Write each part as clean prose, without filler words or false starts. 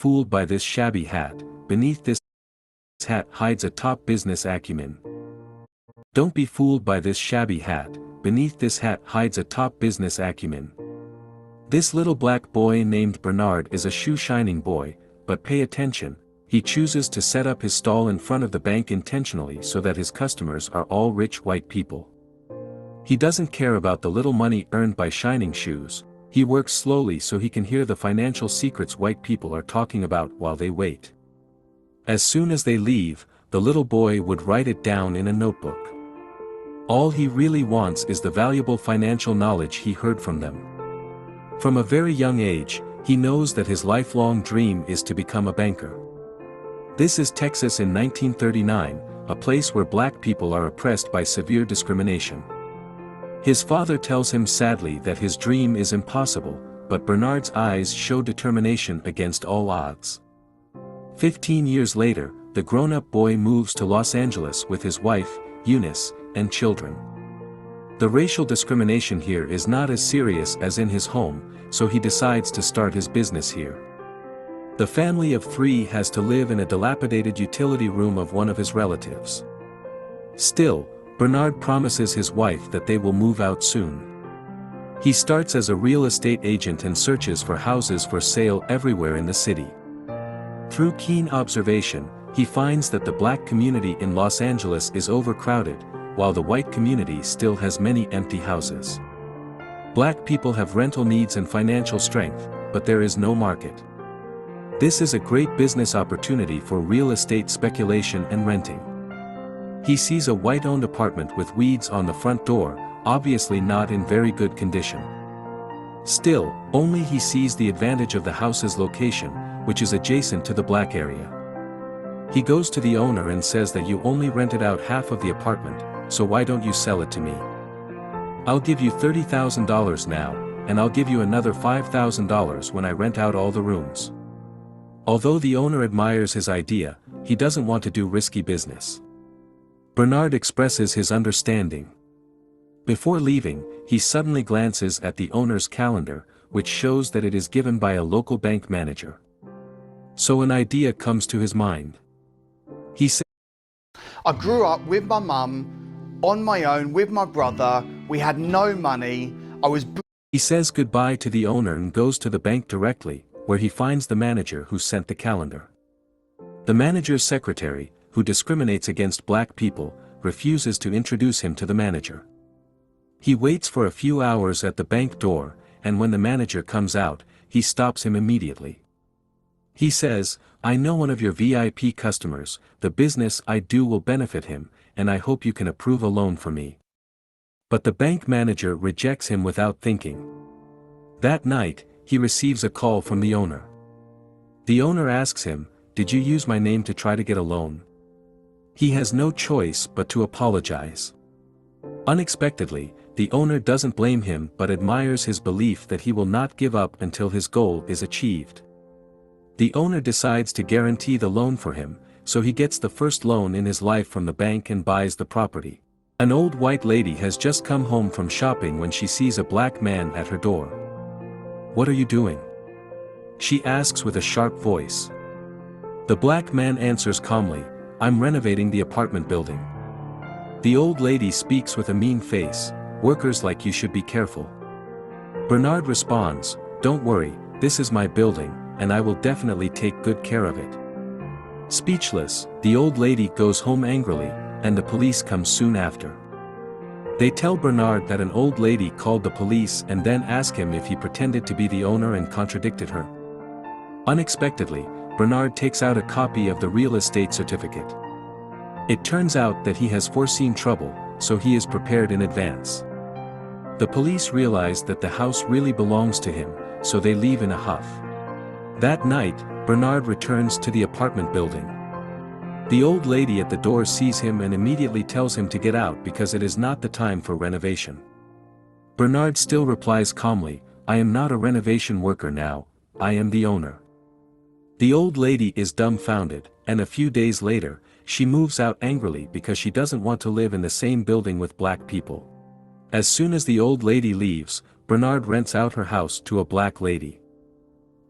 fooled by this shabby hat, beneath this hat hides a top business acumen. Don't be fooled by this shabby hat, beneath this hat hides a top business acumen. This little black boy named Bernard is a shoe-shining boy, but pay attention, he chooses to set up his stall in front of the bank intentionally so that his customers are all rich white people. He doesn't care about the little money earned by shining shoes, he works slowly so he can hear the financial secrets white people are talking about while they wait. As soon as they leave, the little boy would write it down in a notebook. All he really wants is the valuable financial knowledge he heard from them. From a very young age, he knows that his lifelong dream is to become a banker. This is Texas in 1939, a place where black people are oppressed by severe discrimination. His father tells him sadly that his dream is impossible, but Bernard's eyes show determination against all odds. 15 years later, the grown-up boy moves to Los Angeles with his wife, Eunice, and children. The racial discrimination here is not as serious as in his home, so he decides to start his business here. The family of 3 has to live in a dilapidated utility room of one of his relatives. Still, Bernard promises his wife that they will move out soon. He starts as a real estate agent and searches for houses for sale everywhere in the city. Through keen observation, he finds that the black community in Los Angeles is overcrowded, while the white community still has many empty houses. Black people have rental needs and financial strength, but there is no market. This is a great business opportunity for real estate speculation and renting. He sees a white-owned apartment with weeds on the front door, obviously not in very good condition. Still, only he sees the advantage of the house's location, which is adjacent to the black area. He goes to the owner and says that you only rented out half of the apartment, so why don't you sell it to me? I'll give you $30,000 now, and I'll give you another $5,000 when I rent out all the rooms. Although the owner admires his idea, he doesn't want to do risky business. Bernard expresses his understanding. Before leaving, he suddenly glances at the owner's calendar, which shows that it is given by a local bank manager. So an idea comes to his mind. He says, I grew up with my mum, on my own with my brother, we had no money, He says goodbye to the owner and goes to the bank directly, where he finds the manager who sent the calendar. The manager's secretary, who discriminates against black people, refuses to introduce him to the manager. He waits for a few hours at the bank door, and when the manager comes out, he stops him immediately. He says, I know one of your VIP customers, the business I do will benefit him, and I hope you can approve a loan for me. But the bank manager rejects him without thinking. That night, he receives a call from the owner. The owner asks him, did you use my name to try to get a loan? He has no choice but to apologize. Unexpectedly, the owner doesn't blame him but admires his belief that he will not give up until his goal is achieved. The owner decides to guarantee the loan for him, so he gets the first loan in his life from the bank and buys the property. An old white lady has just come home from shopping when she sees a black man at her door. What are you doing? She asks with a sharp voice. The black man answers calmly, I'm renovating the apartment building. The old lady speaks with a mean face, workers like you should be careful. Bernard responds, don't worry, this is my building, and I will definitely take good care of it. Speechless, the old lady goes home angrily, and the police come soon after. They tell Bernard that an old lady called the police and then ask him if he pretended to be the owner and contradicted her. Unexpectedly, Bernard takes out a copy of the real estate certificate. It turns out that he has foreseen trouble, so he is prepared in advance. The police realize that the house really belongs to him, so they leave in a huff. That night, Bernard returns to the apartment building. The old lady at the door sees him and immediately tells him to get out because it is not the time for renovation. Bernard still replies calmly, I am not a renovation worker now, I am the owner. The old lady is dumbfounded, and a few days later, she moves out angrily because she doesn't want to live in the same building with black people. As soon as the old lady leaves, Bernard rents out her house to a black lady.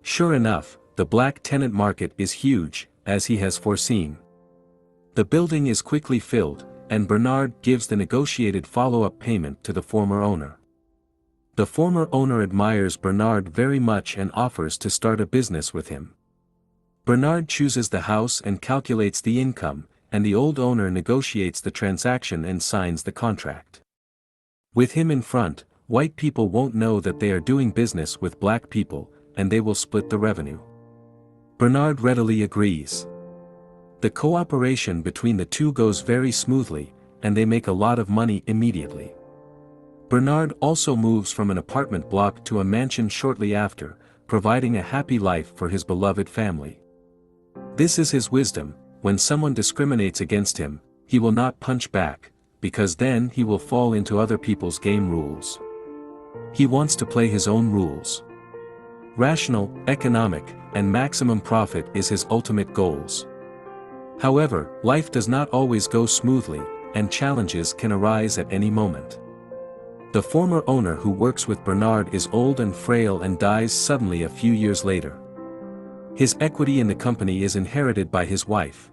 Sure enough, the black tenant market is huge, as he has foreseen. The building is quickly filled, and Bernard gives the negotiated follow-up payment to the former owner. The former owner admires Bernard very much and offers to start a business with him. Bernard chooses the house and calculates the income, and the old owner negotiates the transaction and signs the contract. With him in front, white people won't know that they are doing business with black people, and they will split the revenue. Bernard readily agrees. The cooperation between the two goes very smoothly, and they make a lot of money immediately. Bernard also moves from an apartment block to a mansion shortly after, providing a happy life for his beloved family. This is his wisdom: when someone discriminates against him, he will not punch back, because then he will fall into other people's game rules. He wants to play his own rules. Rational, economic, and maximum profit is his ultimate goals. However, life does not always go smoothly, and challenges can arise at any moment. The former owner who works with Bernard is old and frail and dies suddenly a few years later. His equity in the company is inherited by his wife.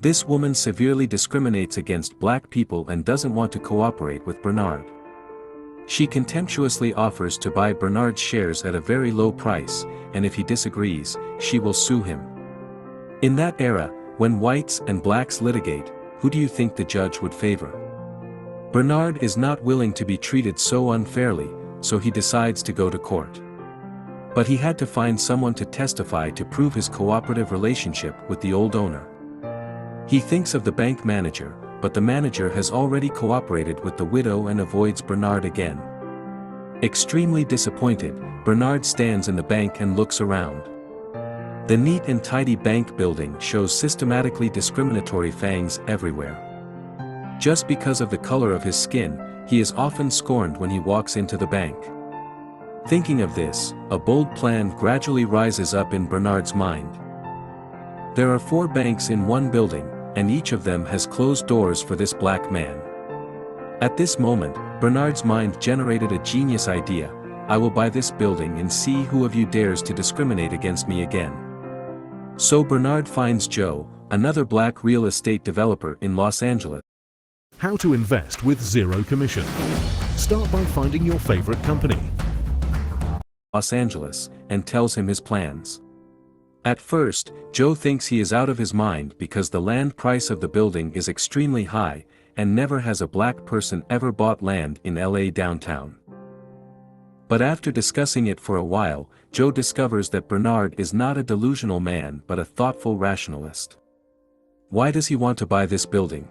This woman severely discriminates against black people and doesn't want to cooperate with Bernard. She contemptuously offers to buy Bernard's shares at a very low price, and if he disagrees, she will sue him. In that era, when whites and blacks litigate, who do you think the judge would favor? Bernard is not willing to be treated so unfairly, so he decides to go to court. But he had to find someone to testify to prove his cooperative relationship with the old owner. He thinks of the bank manager, but the manager has already cooperated with the widow and avoids Bernard again. Extremely disappointed, Bernard stands in the bank and looks around. The neat and tidy bank building shows systematically discriminatory fangs everywhere. Just because of the color of his skin, he is often scorned when he walks into the bank. Thinking of this, a bold plan gradually rises up in Bernard's mind. There are 4 banks in one building, and each of them has closed doors for this black man. At this moment, Bernard's mind generated a genius idea: I will buy this building and see who of you dares to discriminate against me again. So Bernard finds Joe, another black real estate developer in Los Angeles. How to invest with zero commission. Start by finding your favorite company. Los Angeles, and tells him his plans. At first, Joe thinks he is out of his mind because the land price of the building is extremely high, and never has a black person ever bought land in LA downtown. But after discussing it for a while, Joe discovers that Bernard is not a delusional man but a thoughtful rationalist. Why does he want to buy this building?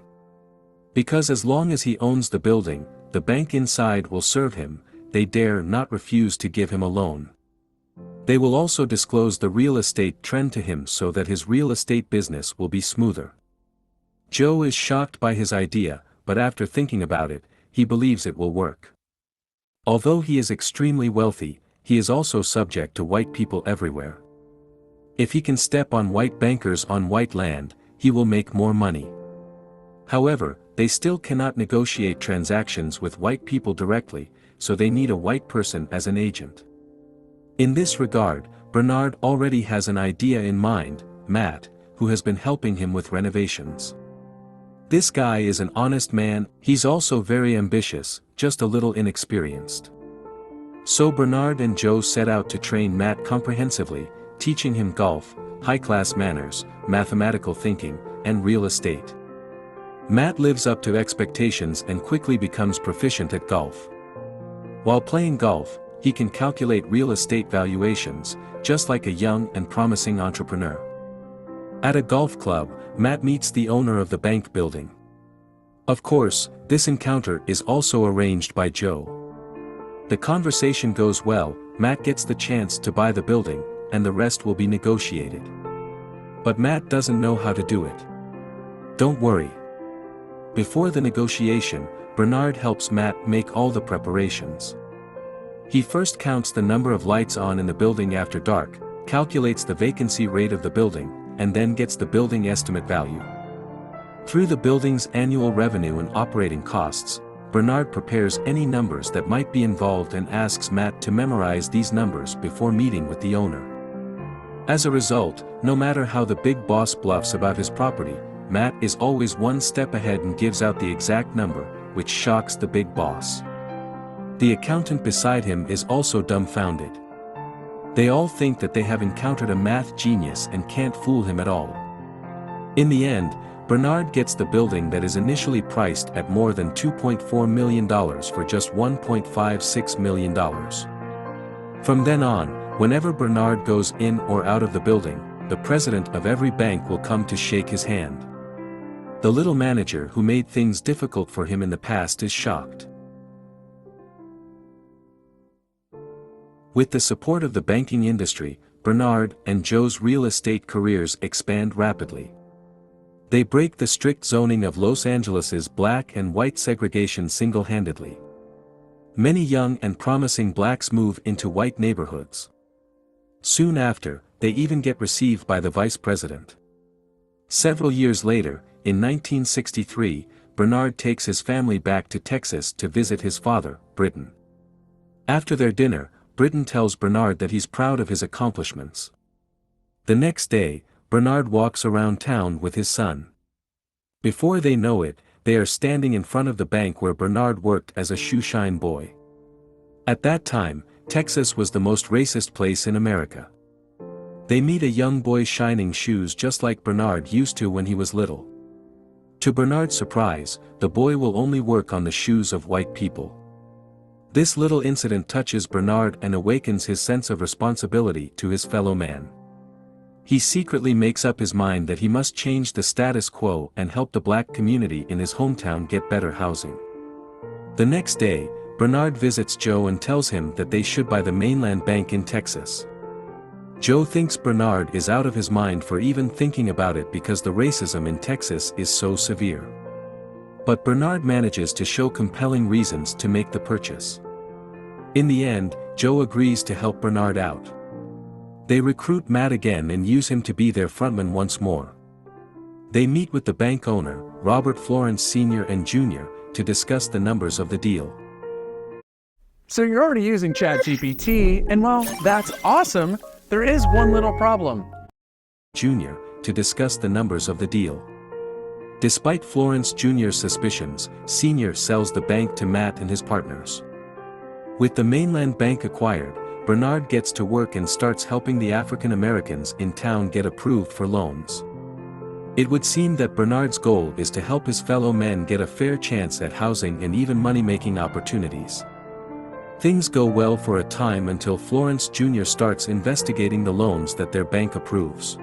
Because as long as he owns the building, the bank inside will serve him. They dare not refuse to give him a loan. They will also disclose the real estate trend to him so that his real estate business will be smoother. Joe is shocked by his idea, but after thinking about it, he believes it will work. Although he is extremely wealthy, he is also subject to white people everywhere. If he can step on white bankers on white land, he will make more money. However, they still cannot negotiate transactions with white people directly, so they need a white person as an agent. In this regard, Bernard already has an idea in mind: Matt, who has been helping him with renovations. This guy is an honest man. He's also very ambitious, just a little inexperienced. So Bernard and Joe set out to train Matt comprehensively, teaching him golf, high-class manners, mathematical thinking, and real estate. Matt lives up to expectations and quickly becomes proficient at golf. While playing golf, he can calculate real estate valuations, just like a young and promising entrepreneur. At a golf club, Matt meets the owner of the bank building. Of course, this encounter is also arranged by Joe. The conversation goes well, Matt gets the chance to buy the building, and the rest will be negotiated. But Matt doesn't know how to do it. Don't worry. Before the negotiation, Bernard helps Matt make all the preparations. He first counts the number of lights on in the building after dark, calculates the vacancy rate of the building, and then gets the building estimate value. Through the building's annual revenue and operating costs, Bernard prepares any numbers that might be involved and asks Matt to memorize these numbers before meeting with the owner. As a result, no matter how the big boss bluffs about his property, Matt is always one step ahead and gives out the exact number, which shocks the big boss. The accountant beside him is also dumbfounded. They all think that they have encountered a math genius and can't fool him at all. In the end, Bernard gets the building that is initially priced at more than $2.4 million for just $1.56 million. From then on, whenever Bernard goes in or out of the building, the president of every bank will come to shake his hand. The little manager who made things difficult for him in the past is shocked. With the support of the banking industry, Bernard and Joe's real estate careers expand rapidly. They break the strict zoning of Los Angeles's black and white segregation single-handedly. Many young and promising blacks move into white neighborhoods. Soon after, they even get received by the vice president. Several years later, in 1963, Bernard takes his family back to Texas to visit his father, Britton. After their dinner, Britton tells Bernard that he's proud of his accomplishments. The next day, Bernard walks around town with his son. Before they know it, they are standing in front of the bank where Bernard worked as a shoeshine boy. At that time, Texas was the most racist place in America. They meet a young boy shining shoes just like Bernard used to when he was little. To Bernard's surprise, the boy will only work on the shoes of white people. This little incident touches Bernard and awakens his sense of responsibility to his fellow man. He secretly makes up his mind that he must change the status quo and help the black community in his hometown get better housing. The next day, Bernard visits Joe and tells him that they should buy the Mainland Bank in Texas. Joe thinks Bernard is out of his mind for even thinking about it because the racism in Texas is so severe. But Bernard manages to show compelling reasons to make the purchase. In the end, Joe agrees to help Bernard out. They recruit Matt again and use him to be their frontman once more. They meet with the bank owner, Robert Florence Sr. and Jr., to discuss the numbers of the deal. So you're already using ChatGPT, and while that's awesome, there is one little problem. Jr., to discuss the numbers of the deal. Despite Florence Jr.'s suspicions, Sr. sells the bank to Matt and his partners. With the Mainland Bank acquired, Bernard gets to work and starts helping the African Americans in town get approved for loans. It would seem that Bernard's goal is to help his fellow men get a fair chance at housing and even money-making opportunities. Things go well for a time until Florence Jr. starts investigating the loans that their bank approves.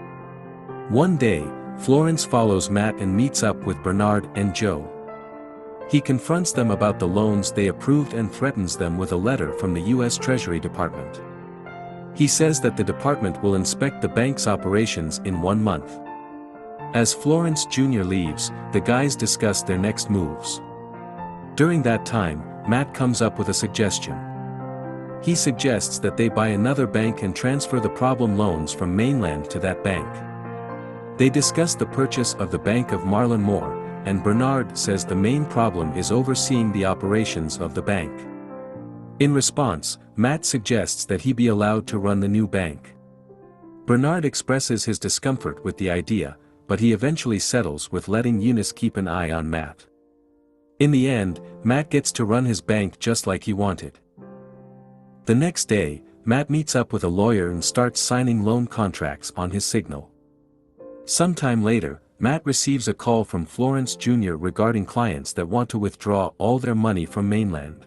One day, Florence follows Matt and meets up with Bernard and Joe. He confronts them about the loans they approved and threatens them with a letter from the U.S. Treasury Department. He says that the department will inspect the bank's operations in 1 month. As Florence Jr. leaves, the guys discuss their next moves. During that time, Matt comes up with a suggestion. He suggests that they buy another bank and transfer the problem loans from Mainland to that bank. They discuss the purchase of the Bank of Marlin Moore, and Bernard says the main problem is overseeing the operations of the bank. In response, Matt suggests that he be allowed to run the new bank. Bernard expresses his discomfort with the idea, but he eventually settles with letting Eunice keep an eye on Matt. In the end, Matt gets to run his bank just like he wanted. The next day, Matt meets up with a lawyer and starts signing loan contracts on his signal. Sometime later, Matt receives a call from Florence Jr. regarding clients that want to withdraw all their money from Mainland.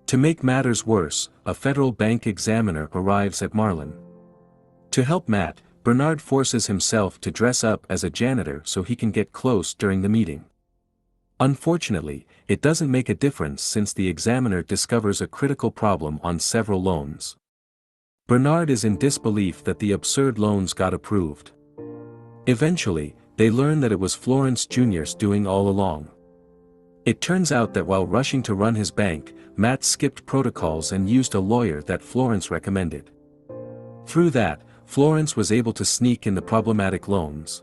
To make matters worse, a federal bank examiner arrives at Marlin. To help Matt, Bernard forces himself to dress up as a janitor so he can get close during the meeting. Unfortunately, it doesn't make a difference since the examiner discovers a critical problem on several loans. Bernard is in disbelief that the absurd loans got approved. Eventually, they learn that it was Florence Jr.'s doing all along. It turns out that while rushing to run his bank, Matt skipped protocols and used a lawyer that Florence recommended. Through that, Florence was able to sneak in the problematic loans.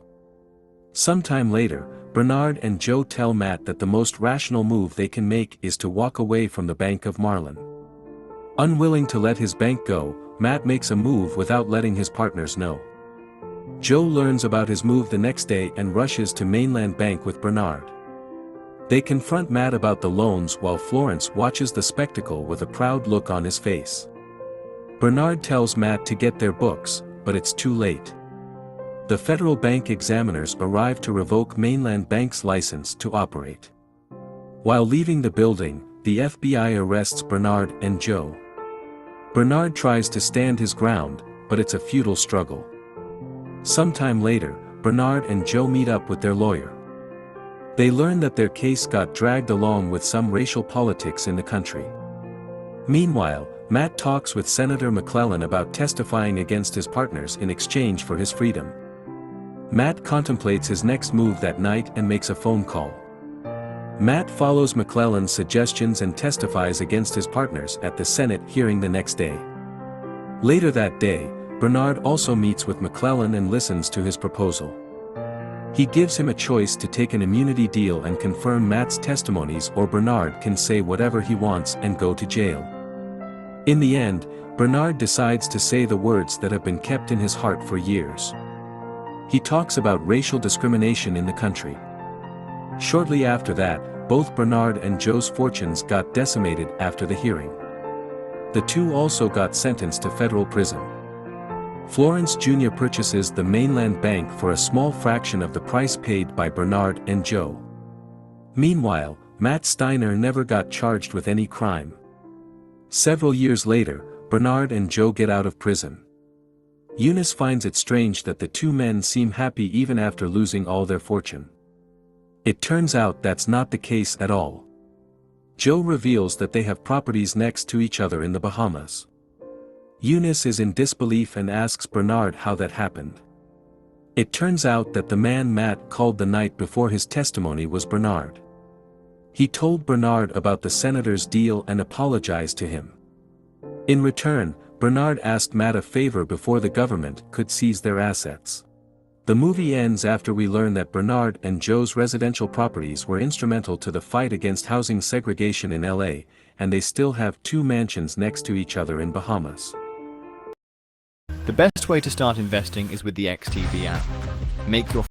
Sometime later, Bernard and Joe tell Matt that the most rational move they can make is to walk away from the Bank of Marlin. Unwilling to let his bank go, Matt makes a move without letting his partners know. Joe learns about his move the next day and rushes to Mainland Bank with Bernard. They confront Matt about the loans while Florence watches the spectacle with a proud look on his face. Bernard tells Matt to get their books, but it's too late. The federal bank examiners arrive to revoke Mainland Bank's license to operate. While leaving the building, the FBI arrests Bernard and Joe. Bernard tries to stand his ground, but it's a futile struggle. Sometime later, Bernard and Joe meet up with their lawyer. They learn that their case got dragged along with some racial politics in the country. Meanwhile, Matt talks with Senator McClellan about testifying against his partners in exchange for his freedom. Matt contemplates his next move that night and makes a phone call. Matt follows McClellan's suggestions and testifies against his partners at the Senate hearing the next day. Later that day, Bernard also meets with McClellan and listens to his proposal. He gives him a choice to take an immunity deal and confirm Matt's testimonies, or Bernard can say whatever he wants and go to jail. In the end, Bernard decides to say the words that have been kept in his heart for years. He talks about racial discrimination in the country. Shortly after that, both Bernard and Joe's fortunes got decimated after the hearing. The two also got sentenced to federal prison. Florence Jr. purchases the Mainland Bank for a small fraction of the price paid by Bernard and Joe. Meanwhile, Matt Steiner never got charged with any crime. Several years later, Bernard and Joe get out of prison. Eunice finds it strange that the two men seem happy even after losing all their fortune. It turns out that's not the case at all. Joe reveals that they have properties next to each other in the Bahamas. Eunice is in disbelief and asks Bernard how that happened. It turns out that the man Matt called the night before his testimony was Bernard. He told Bernard about the senator's deal and apologized to him. In return, Bernard asked Matt a favor before the government could seize their assets. The movie ends after we learn that Bernard and Joe's residential properties were instrumental to the fight against housing segregation in LA, and they still have two mansions next to each other in Bahamas. The best way to start investing is with the XTB app. Make your